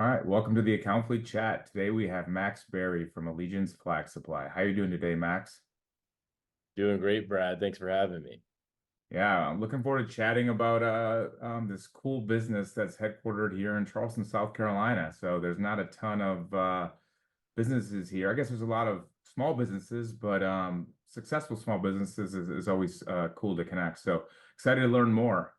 All right, welcome to the Account Fleet Chat. Today we have Max Berry from Allegiance Flag Supply. How are you doing today, Max? Doing great, Brad. Thanks for having me. Yeah, I'm looking forward to chatting about this cool business that's headquartered here in Charleston, South Carolina. So there's not a ton of businesses here. I guess there's a lot of small businesses, but successful small businesses is always cool to connect. So excited to learn more.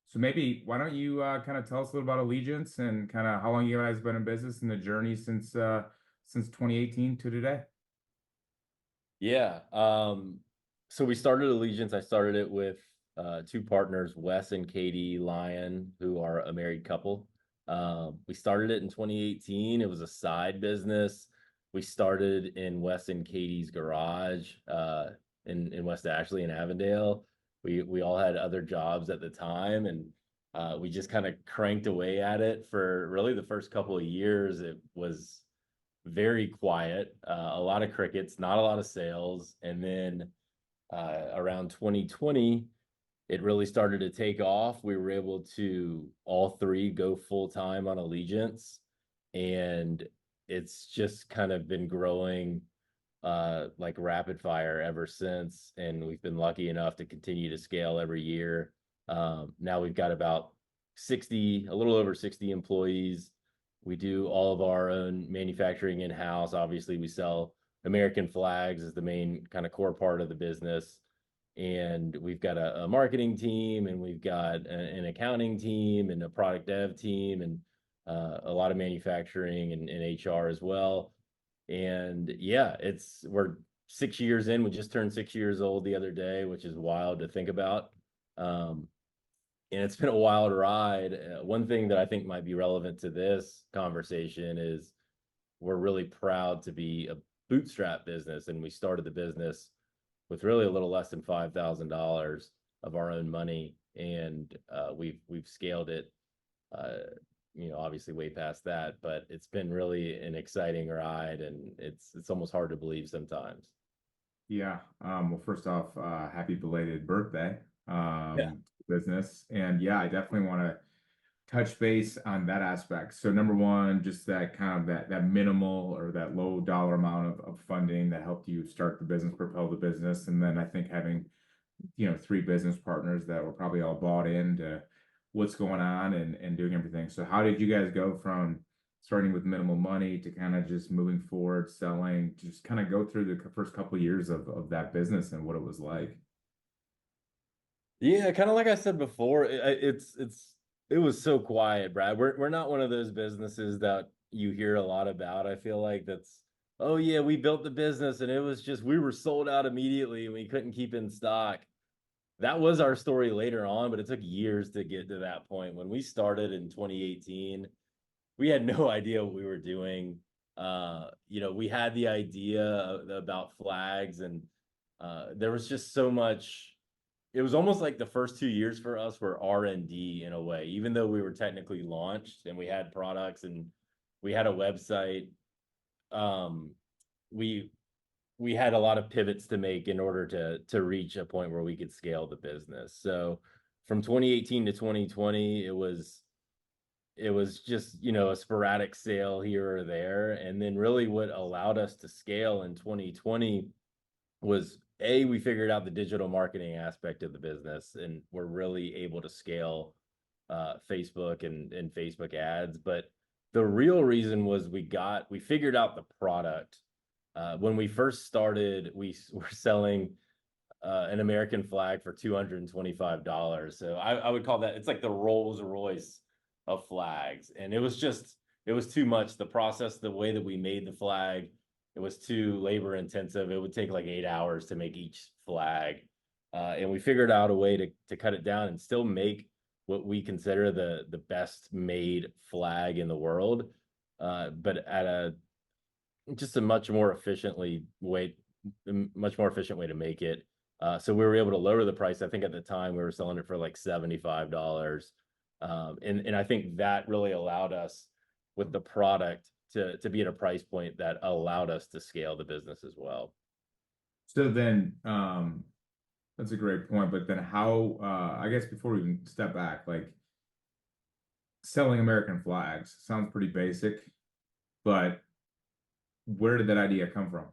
So maybe why don't you kind of tell us a little about Allegiance and kind of how long you guys been in business and the journey since 2018 to today? Yeah. So we started Allegiance. I started it with two partners, Wes and Katie Lyon, who are a married couple. We started it in 2018. It was a side business. We started in Wes and Katie's garage in West Ashley in Avondale. We all had other jobs at the time, and we just kind of cranked away at it for really the first couple of years. It was very quiet, a lot of crickets, not a lot of sales. And then around 2020, it really started to take off. We were able to all three go full time on Allegiance, and it's just kind of been growing like rapid fire ever since. And we've been lucky enough to continue to scale every year. Now we've got about 60, a little over 60 employees. We do all of our own manufacturing in-house. Obviously, we sell American flags as the main kind of core part of the business. And we've got a marketing team, and we've got an accounting team and a product dev team, and a lot of manufacturing and HR as well. And yeah, we're 6 years in. We just turned 6 years old the other day, which is wild to think about. And it's been a wild ride. One thing that I think might be relevant to this conversation is we're really proud to be a bootstrap business, and we started the business with really a little less than $5,000 of our own money, and we've scaled it, obviously way past that. But it's been really an exciting ride, and it's almost hard to believe sometimes. Yeah. Well, first off, happy belated birthday, Yeah. business. And yeah, I definitely want to touch base on that aspect. So number one, just that kind of that minimal or that low dollar amount of funding that helped you start the business, propel the business. And then I think having, three business partners that were probably all bought into what's going on and doing everything. So how did you guys go from starting with minimal money to kind of just moving forward, selling, just kind of go through the first couple of years of that business and what it was like? Yeah, kind of like I said before, it was so quiet, Brad. We're not one of those businesses that you hear a lot about. I feel like that's, oh yeah, we built the business and it was just we were sold out immediately and we couldn't keep in stock. That was our story later on, but it took years to get to that point. When we started in 2018, we had no idea what we were doing. We had the idea about flags, and there was just so much. It was almost like the first 2 years for us were R&D in a way, even though we were technically launched and we had products and we had a website. Um, we we had a lot of pivots to make in order to reach a point where we could scale the business. So from 2018 to 2020, it was just, a sporadic sale here or there. And then really what allowed us to scale in 2020 was we figured out the digital marketing aspect of the business, and we're really able to scale Facebook and Facebook ads. But the real reason was we figured out the product. When we first started, we were selling an American flag for $225. So I would call that, it's like the Rolls Royce of flags. And it was too much. The process, the way that we made the flag, it was too labor intensive. It would take like 8 hours to make each flag. And we figured out a way to cut it down and still make what we consider the best made flag in the world, but at just a much more efficient way to make it. So we were able to lower the price. I think at the time we were selling it for like $75. And I think that really allowed us with the product to be at a price point that allowed us to scale the business as well. So then, that's a great point. But then how, I guess before we even step back, like selling American flags. Sounds pretty basic, but where did that idea come from?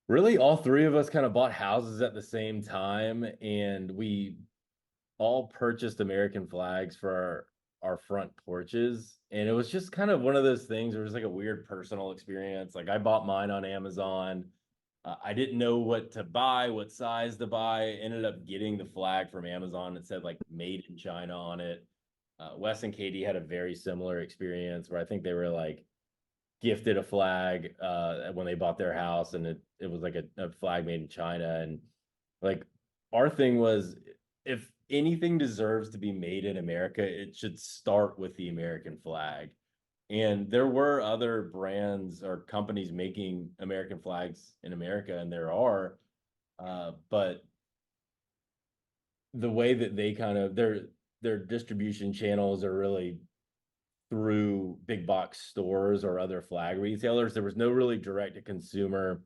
Really, all three of us kind of bought houses at the same time, and we all purchased American flags for our front porches. And it was just kind of one of those things where it was like a weird personal experience. Like I bought mine on Amazon. I didn't know what to buy, what size to buy. Ended up getting the flag from Amazon. It said like made in China on it. Wes and Katie had a very similar experience where I think they were like gifted a flag when they bought their house, and it was like a flag made in China. And like our thing was, if anything deserves to be made in America, it should start with the American flag. And there were other brands or companies making American flags in America, and there are, but the way that they kind of their distribution channels are really through big box stores or other flag retailers. There was no really direct to consumer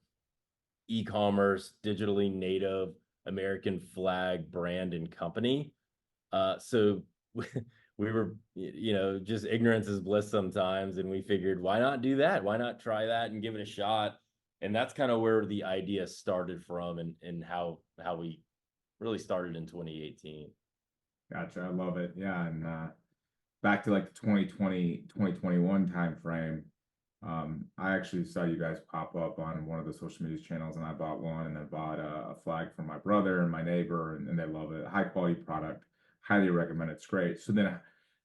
e-commerce, digitally native American flag brand and company. So we were, just ignorance is bliss sometimes. And we figured, why not do that? Why not try that and give it a shot? And that's kind of where the idea started from, and how we really started in 2018. Gotcha. I love it. Yeah. And back to like the 2020, 2021 time frame. I actually saw you guys pop up on one of the social media channels, and I bought one, and I bought a flag from my brother and my neighbor, and they love it. High quality product. Highly recommend it. It's great. So then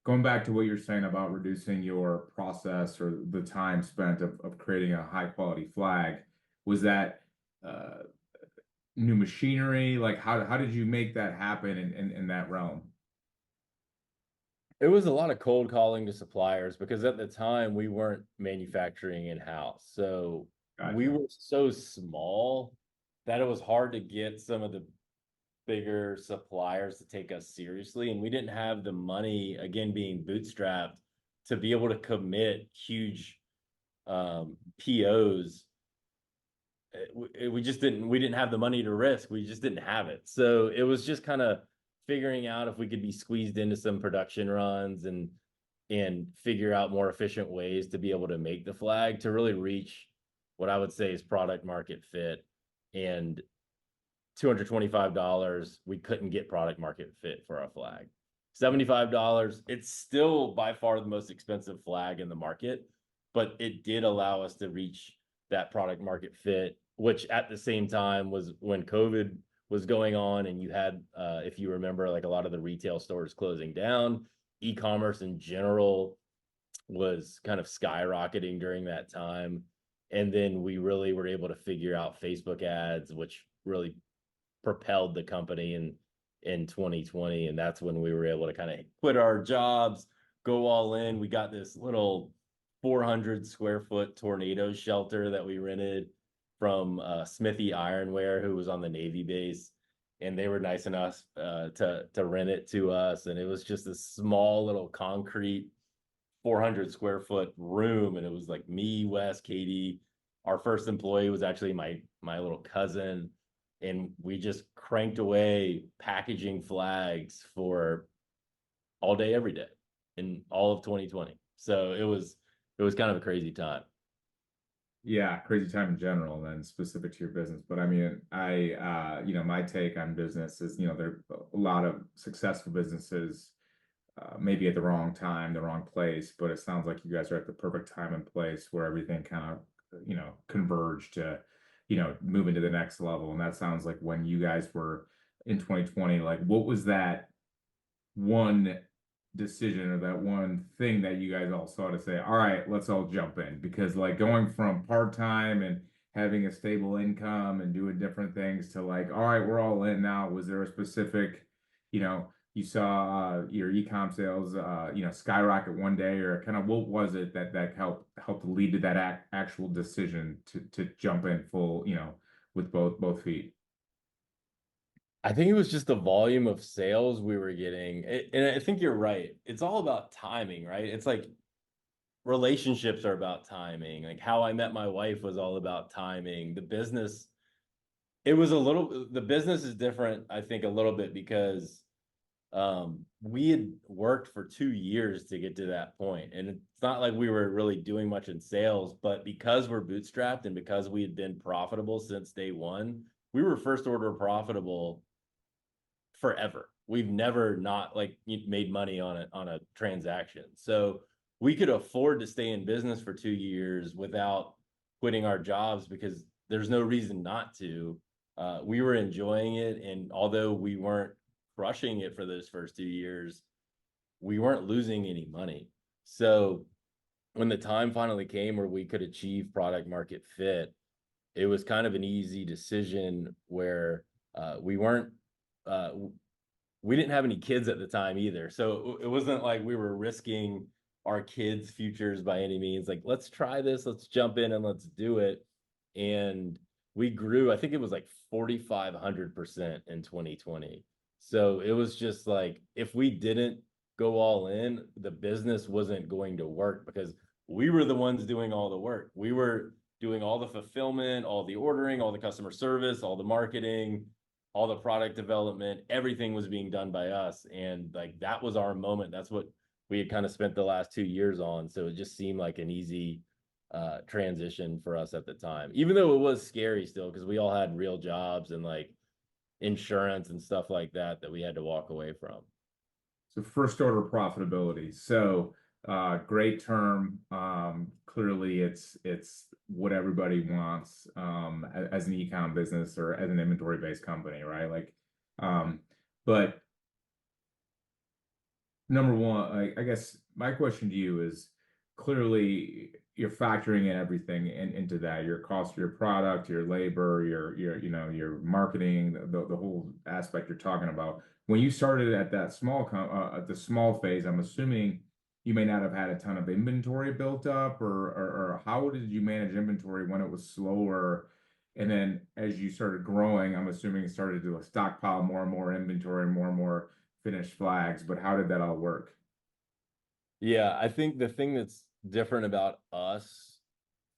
going back to what you're saying about reducing your process or the time spent of creating a high quality flag, was that uh, new machinery? Like how did you make that happen in that realm? It was a lot of cold calling to suppliers because at the time we weren't manufacturing in-house. So we Gotcha. were so small that it was hard to get some of the bigger suppliers to take us seriously. And we didn't have the money, again, being bootstrapped, to be able to commit huge POs. We just didn't have the money to risk. We just didn't have it. So it was just kind of figuring out if we could be squeezed into some production runs and figure out more efficient ways to be able to make the flag to really reach what I would say is product market fit. And $225, we couldn't get product market fit for our flag. $75, it's still by far the most expensive flag in the market, but it did allow us to reach that product market fit, which at the same time was when COVID was going on, and you had, if you remember, like a lot of the retail stores closing down. E-commerce in general was kind of skyrocketing during that time. And then we really were able to figure out Facebook ads, which really propelled the company in 2020. And that's when we were able to kind of quit our jobs, go all in. We got this little 400 square foot tornado shelter that we rented from Smithy Ironware, who was on the Navy base, and they were nice enough to rent it to us. And it was just a small little concrete 400 square foot room, and it was like me, Wes, Katie. Our first employee was actually my little cousin, and we just cranked away packaging flags for all day, every day in all of 2020. So it was kind of a crazy time. Yeah, crazy time in general, then specific to your business. But I mean, my take on business is, there are a lot of successful businesses, maybe at the wrong time, the wrong place, but it sounds like you guys are at the perfect time and place where everything kind of, converged to, move into the next level. And that sounds like when you guys were in 2020, like what was that one decision or that one thing that you guys all saw to say, all right, let's all jump in? Because like going from part-time and having a stable income and doing different things to like, all right, we're all in now. Was there a specific, you saw your e-com sales, skyrocket one day, or kind of what was it that helped lead to that actual decision to jump in full, with both feet? I think it was just the volume of sales we were getting. And I think you're right. It's all about timing, right? It's like relationships are about timing. Like how I met my wife was all about timing. The business is different, I think, a little bit because We had worked for 2 years to get to that point, and it's not like we were really doing much in sales, but because we're bootstrapped and because we had been profitable since day one, we were first order profitable forever. We've never not like made money on a transaction. So we could afford to stay in business for 2 years without quitting our jobs because there's no reason not to. We were enjoying it, and although we weren't crushing it for those first 2 years, we weren't losing any money. So when the time finally came where we could achieve product market fit, it was kind of an easy decision where we weren't uh, we didn't have any kids at the time either. So it wasn't like we were risking our kids' futures by any means. Like, let's try this, let's jump in and let's do it. And we grew, I think it was like 4,500% in 2020. So it was just like, if we didn't go all in, the business wasn't going to work because we were the ones doing all the work. We were doing all the fulfillment, all the ordering, all the customer service, all the marketing, all the product development, everything was being done by us. And like that was our moment. That's what we had kind of spent the last 2 years on. So it just seemed like an easy transition for us at the time, even though it was scary still, because we all had real jobs and like insurance and stuff like that that we had to walk away from. So first order profitability. So great term. Clearly it's what everybody wants as an e-com business or as an inventory-based company, right? Like but number one, I guess my question to you is clearly you're factoring in everything into that, your cost of your product, your labor, your your marketing, the whole aspect you're talking about. When you started at that at the small phase, I'm assuming you may not have had a ton of inventory built up, or how did you manage inventory when it was slower? And then as you started growing, I'm assuming you started to stockpile more and more inventory, more and more finished flags, but how did that all work? Yeah, I think the thing that's different about us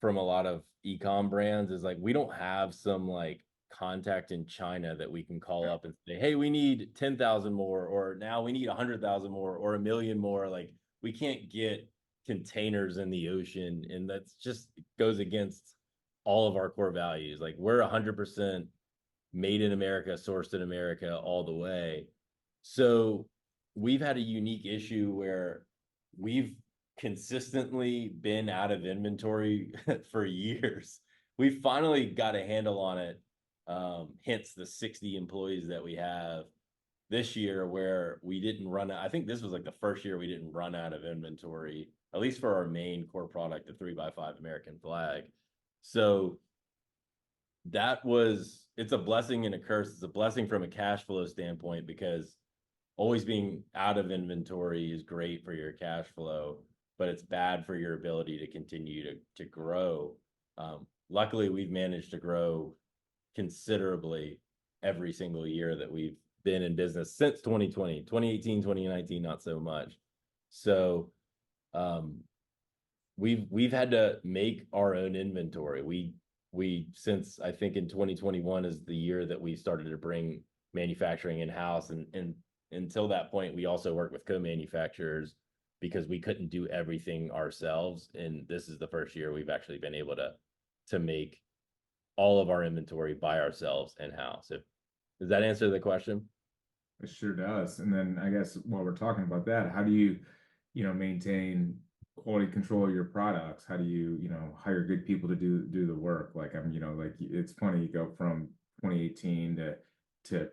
from a lot of e-com brands is like we don't have some like contact in China that we can call up and say, "Hey, we need 10,000 more," or "Now we need 100,000 more," or a million more. Like we can't get containers in the ocean, and that's just goes against all of our core values. Like we're 100% made in America, sourced in America all the way. So we've had a unique issue where we've consistently been out of inventory for years. We finally got a handle on it, hence the 60 employees that we have this year, where we didn't run out. I think this was like the first year we didn't run out of inventory, at least for our main core product, the 3x5 American flag. So it's a blessing and a curse. It's a blessing from a cash flow standpoint because always being out of inventory is great for your cash flow, but it's bad for your ability to continue to grow. Luckily, we've managed to grow considerably every single year that we've been in business since 2020, 2018, 2019, not so much. So um, we've had to make our own inventory. We since I think in 2021 is the year that we started to bring manufacturing in house, and until that point we also worked with co-manufacturers because we couldn't do everything ourselves, and this is the first year we've actually been able to make all of our inventory by ourselves in house. If Does that answer the question? It sure does. And then I guess while we're talking about that, how do you, maintain quality control of your products? How do you, hire good people to do the work? Like like it's funny you go from 2018 to,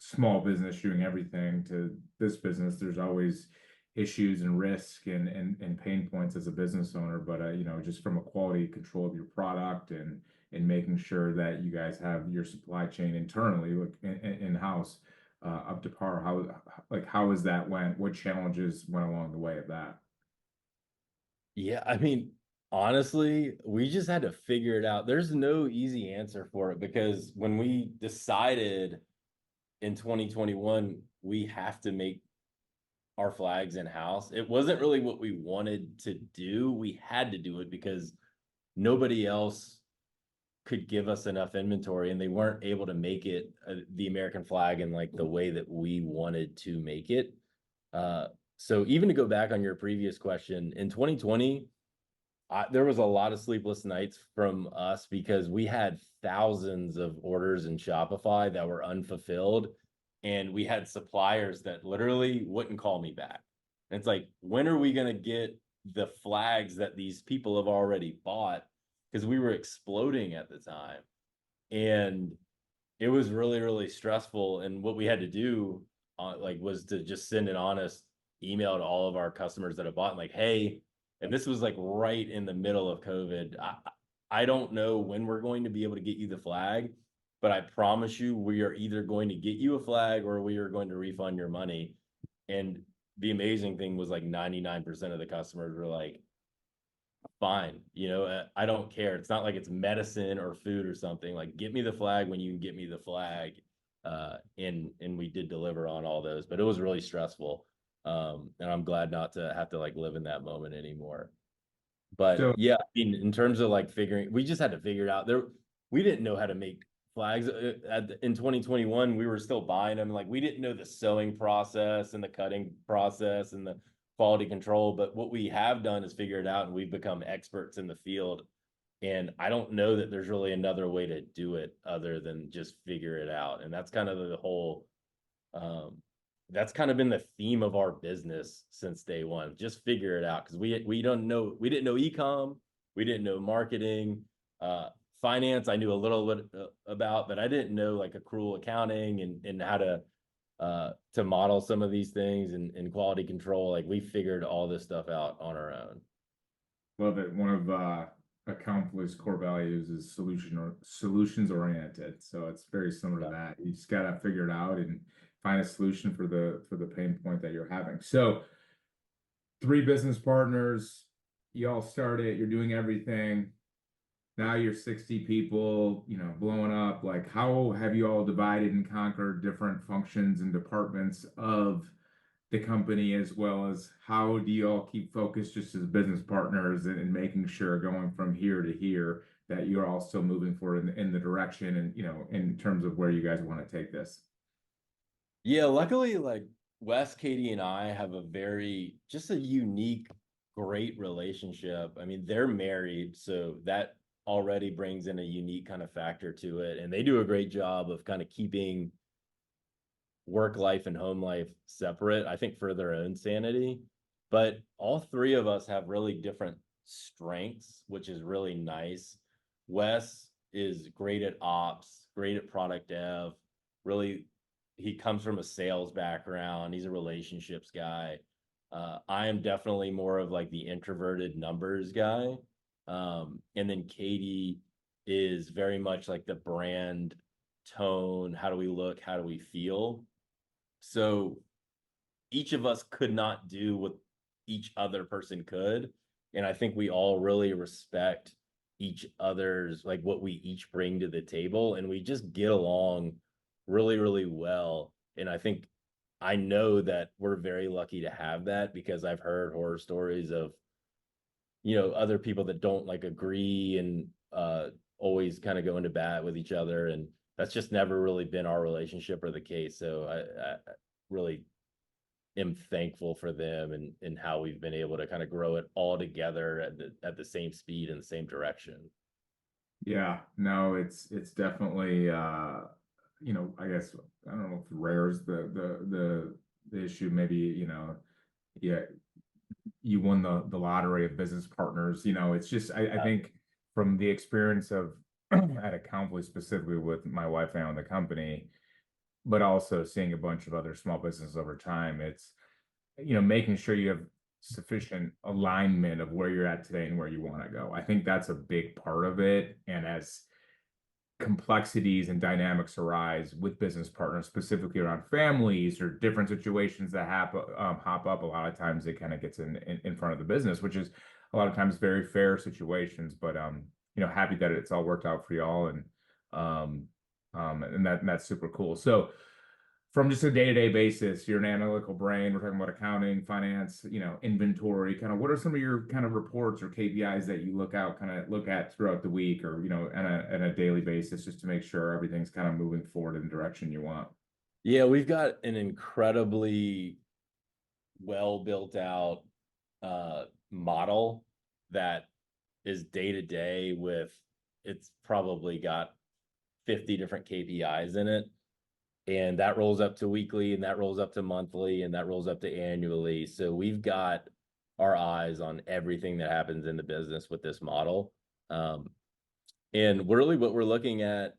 small business doing everything to this business. There's always issues and risk and pain points as a business owner, but just from a quality control of your product and making sure that you guys have your supply chain internally, like in house, up to par. How is that went? What challenges went along the way of that? Yeah, I mean, honestly, we just had to figure it out. There's no easy answer for it because when we decided in 2021 we have to make our flags in house, it wasn't really what we wanted to do. We had to do it because nobody else could give us enough inventory, and they weren't able to make it the American flag in like the way that we wanted to make it. So even to go back on your previous question, in 2020, there was a lot of sleepless nights from us because we had thousands of orders in Shopify that were unfulfilled, and we had suppliers that literally wouldn't call me back. And it's like, when are we going to get the flags that these people have already bought? Because we were exploding at the time. And it was really, really stressful. And what we had to do, was to just send an honest email to all of our customers that have bought, like, hey, and this was like right in the middle of COVID. I don't know when we're going to be able to get you the flag, but I promise you, we are either going to get you a flag or we are going to refund your money. And the amazing thing was like 99% of the customers were like, fine, I don't care. It's not like it's medicine or food or something. Like, get me the flag when you can get me the flag. And we did deliver on all those, but it was really stressful. And I'm glad not to have to like live in that moment anymore. But So yeah, I mean, in terms of like we just had to figure it out. We didn't know how to make flags in 2021. We were still buying them. Like, we didn't know the sewing process and the cutting process and the quality control. But what we have done is figure it out, and we've become experts in the field. And I don't know that there's really another way to do it other than just figure it out. And that's kind of the whole that's kind of been the theme of our business since day one. Just figure it out, because we didn't know ecom, we didn't know marketing, finance. I knew a little bit about, but I didn't know like accrual accounting and how to model some of these things and quality control. Like, we figured all this stuff out on our own. love it. One of Accountfully's core values is solutions oriented. So it's very similar to Yeah. that. You just gotta figure it out and find a solution for the pain point that you're having. So three business partners, you all started, you're doing everything. Now you're 60 people, blowing up. Like, how have you all divided and conquered different functions and departments of the company, as well as how do you all keep focused just as business partners and making sure going from here to here that you're all still moving forward in the direction and, in terms of where you guys want to take this? Yeah, luckily, like, Wes, Katie, and I have just a unique, great relationship. I mean, they're married, so that already brings in a unique kind of factor to it. And they do a great job of kind of keeping work life and home life separate, I think, for their own sanity. But all three of us have really different strengths, which is really nice. Wes is great at ops, great at product dev. Really, he comes from a sales background. He's a relationships guy. I am definitely more of like the introverted numbers guy. And then Katie is very much like the brand tone. How do we look? How do we feel? So each of us could not do what each other person could. And I think we all really respect each other's, like, what we each bring to the table, and we just get along really, really well. And I know that we're very lucky to have that, because I've heard horror stories of, other people that don't like agree and always kind of go into bat with each other. And that's just never really been our relationship or the case. So I really am thankful for them and how we've been able to kind of grow it all together at the same speed and the same direction. Yeah, no, it's definitely I guess I don't know if rare is the issue. Maybe, yeah, you won the lottery of business partners. It's just I think from the experience of at Accountfully, specifically with my wife and I own the company, but also seeing a bunch of other small businesses over time, it's making sure you have sufficient alignment of where you're at today and where you want to go. I think that's a big part of it. And as complexities and dynamics arise with business partners, specifically around families or different situations that hop up, a lot of times it kind of gets in front of the business, which is a lot of times very fair situations. But happy that it's all worked out for y'all, and that's super cool. So from just a day-to-day basis, you're an analytical brain. We're talking about accounting, finance, inventory. Kind of what are some of your kind of reports or KPIs that you look at throughout the week or, on a daily basis just to make sure everything's kind of moving forward in the direction you want? Yeah, we've got an incredibly well built out model that is day to day with it's probably got 50 different KPIs in it. And that rolls up to weekly, and that rolls up to monthly, and that rolls up to annually. So we've got our eyes on everything that happens in the business with this model. And really what we're looking at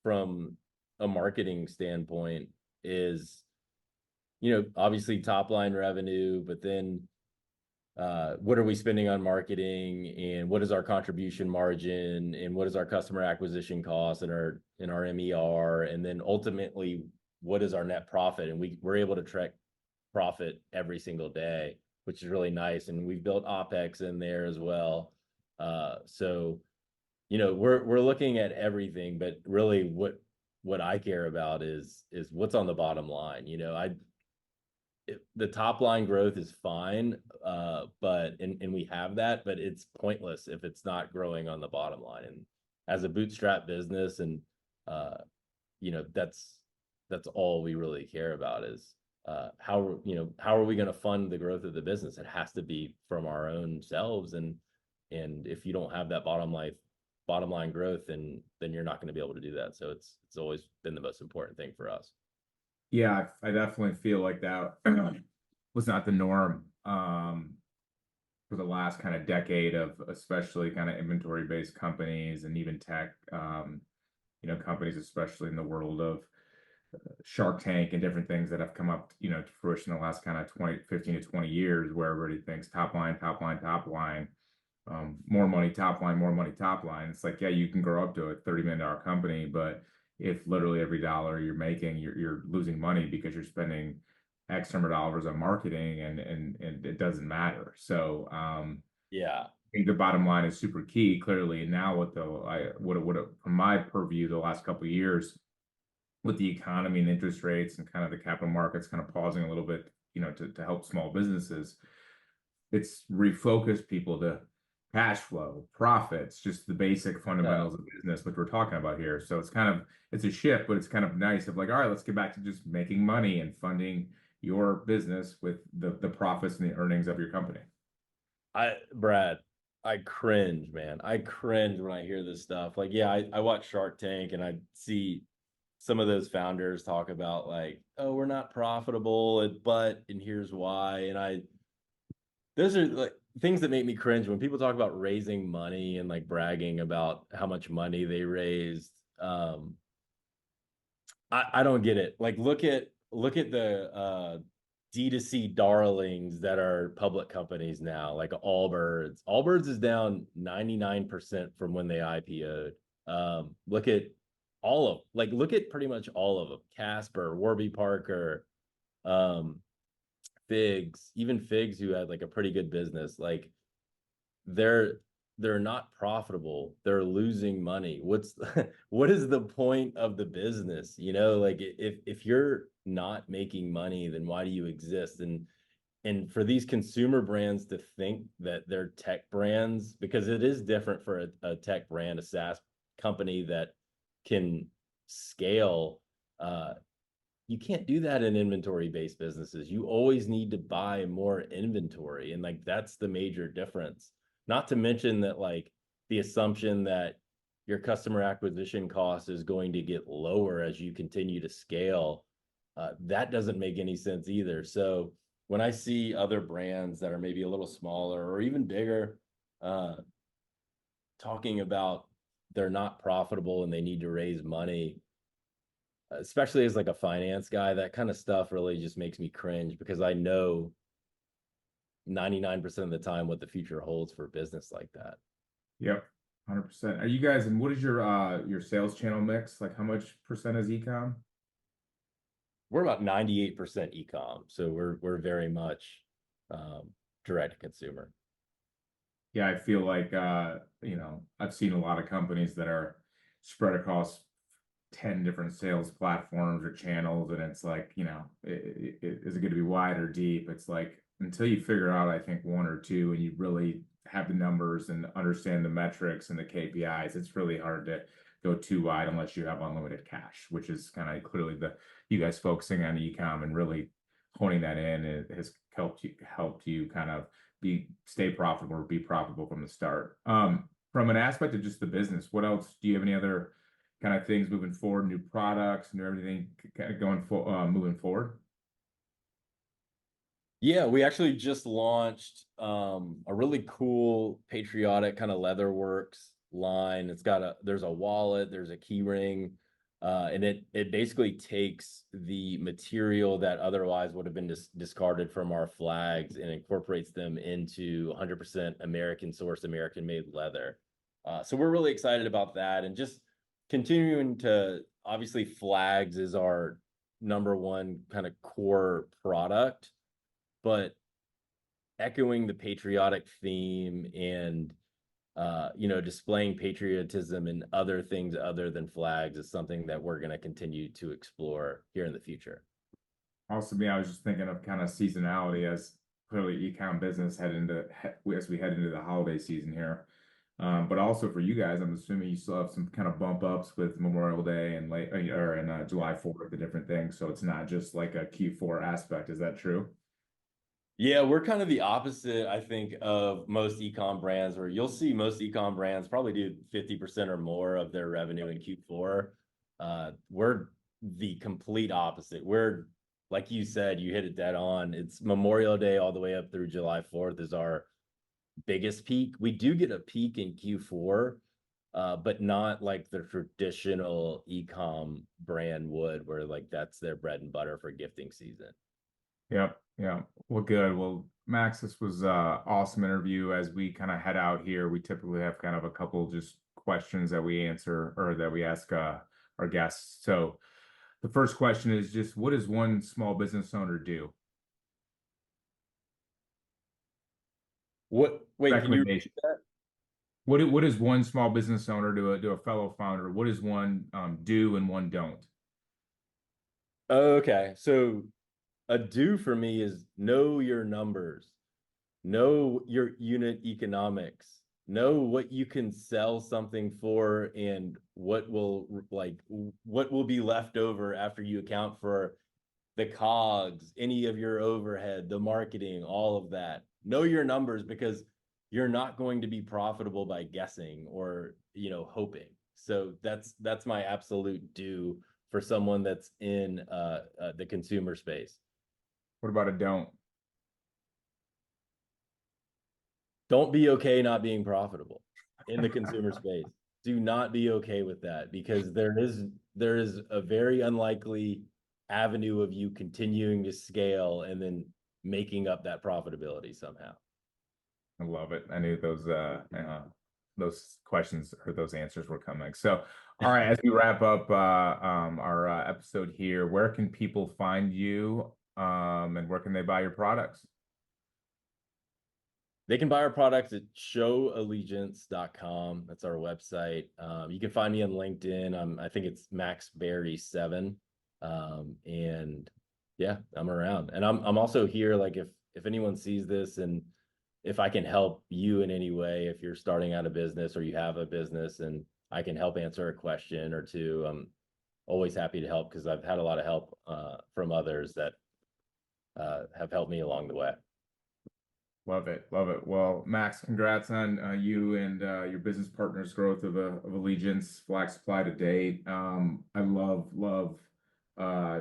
from a marketing standpoint is, obviously top line revenue, but then what are we spending on marketing, and what is our contribution margin, and what is our customer acquisition cost and our MER, and then ultimately what is our net profit, and we're able to track profit every single day, which is really nice, and we've built OpEx in there as well. So we're looking at everything, but really what I care about is what's on the bottom line. The top line growth is fine, but we have that, but it's pointless if it's not growing on the bottom line. And as a bootstrap business, and that's all we really care about is how are we going to fund the growth of the business? It has to be from our own selves, and if you don't have that bottom line growth, then you're not going to be able to do that. So it's always been the most important thing for us. Yeah, I definitely feel like that was not the norm for the last kind of decade of especially kind of inventory-based companies and even tech, companies, especially in the world of Shark Tank and different things that have come up, to fruition in the last kind of 15 to 20 years, where everybody thinks top line, top line, top line, more money, top line, more money, top line. It's like, yeah, you can grow up to a $30 million company, but if literally every dollar you're making, you're losing money because you're spending X number of dollars on marketing and it doesn't matter. So Yeah. I think the bottom line is super key, clearly. And now from my purview, the last couple of years, with the economy and interest rates and kind of the capital markets kind of pausing a little bit, to help small businesses, it's refocused people to cash flow, profits, just the basic fundamentals of business, which we're talking about here. So it's a shift, but it's kind of nice of like, all right, let's get back to just making money and funding your business with the profits and the earnings of your company. Brad, I cringe, man. I cringe when I hear this stuff. Like, yeah, I watch Shark Tank and I see some of those founders talk about like, oh, we're not profitable, and here's why. And those are like things that make me cringe when people talk about raising money and like bragging about how much money they raised. I don't get it. Like, look at the D2C darlings that are public companies now, like Allbirds. Allbirds is down 99% from when they IPO'd. Look at look at pretty much all of them. Casper, Warby Parker, Figs, even Figs, who had like a pretty good business, like they're not profitable. They're losing money. What is the point of the business? Like if you're not making money, then why do you exist? And for these consumer brands to think that they're tech brands, because it is different for a tech brand, a SaaS company that can scale. You can't do that in inventory-based businesses. You always need to buy more inventory, and like that's the major difference. Not to mention that like the assumption that your customer acquisition cost is going to get lower as you continue to scale, that doesn't make any sense either. So when I see other brands that are maybe a little smaller or even bigger talking about they're not profitable and they need to raise money, especially as like a finance guy, that kind of stuff really just makes me cringe, because I know 99% of the time what the future holds for business like that. Yep, 100%. Are you guys, and what is your sales channel mix? Like how much percent is ecom? We're about 98% e-com, so we're very much direct to consumer. Yeah, I feel like I've seen a lot of companies that are spread across 10 different sales platforms or channels, and it's like, is it going to be wide or deep? It's like until you figure out, I think, one or two, and you really have the numbers and understand the metrics and the KPIs, it's really hard to go too wide unless you have unlimited cash, which is kind of clearly you guys focusing on e-com and really honing that in. It has helped you kind of stay profitable or be profitable from the start. From an aspect of just the business, what else do you have any other kind of things moving forward, new products, new everything kind of moving forward? Yeah, we actually just launched a really cool patriotic kind of leatherworks line. There's a wallet, there's a key ring, and it basically takes the material that otherwise would have been discarded from our flags and incorporates them into 100% American sourced, American made leather. So we're really excited about that, and just continuing to, obviously flags is our number one kind of core product, but echoing the patriotic theme and displaying patriotism and other things other than flags is something that we're going to continue to explore here in the future. Also, I was just thinking of kind of seasonality as clearly e-com business as we head into the holiday season here. But also for you guys, I'm assuming you still have some kind of bump ups with Memorial Day and July 4th, the different things. So it's not just like a Q4 aspect. Is that true? Yeah, we're kind of the opposite, I think, of most ecom brands, where you'll see most ecom brands probably do 50% or more of their revenue in Q4. We're the complete opposite. We're, like you said, you hit it dead on. It's Memorial Day all the way up through July 4th is our biggest peak. We do get a peak in Q4, but not like the traditional ecom brand would, where like that's their bread and butter for gifting season. Yep. Yeah. Well, good. Well, Max, this was awesome interview. As we kind of head out here, we typically have kind of a couple just questions that we answer or that we ask our guests. So the first question is just, what does one small business owner do? Wait, can you Recommendation. repeat that? What is one small business owner to a fellow founder? What does one do and one don't? Okay, so a do for me is know your numbers, know your unit economics, know what you can sell something for, and what will be left over after you account for the cogs, any of your overhead, the marketing, all of that. Know your numbers, because you're not going to be profitable by guessing or hoping. So that's my absolute do for someone that's in the consumer space. What about a don't? Don't be okay not being profitable in the consumer space. Do not be okay with that, because there is a very unlikely avenue of you continuing to scale and then making up that profitability somehow. I love it. I knew those questions or those answers were coming. So, all right, as we wrap up our episode here, where can people find you, and where can they buy your products? They can buy our products at showallegiance.com. That's our website. You can find me on LinkedIn. I think it's MaxBerry7. And yeah, I'm around. And I'm also here, like if anyone sees this, and if I can help you in any way, if you're starting out a business or you have a business and I can help answer a question or two, I'm always happy to help, because I've had a lot of help from others that have helped me along the way. Love it, love it. Well, Max, congrats on you and your business partner's growth of Allegiance Flag Supply to date. I love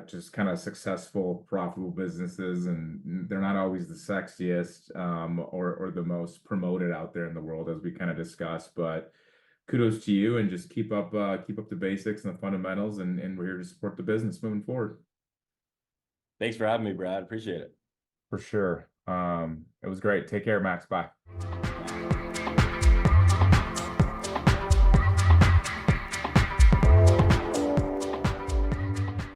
just kind of successful, profitable businesses, and they're not always the sexiest or the most promoted out there in the world, as we kind of discussed. But kudos to you, and just keep up the basics and the fundamentals, and we're here to support the business moving forward. Thanks for having me, Brad. Appreciate it. For sure. It was great. Take care, Max. Bye.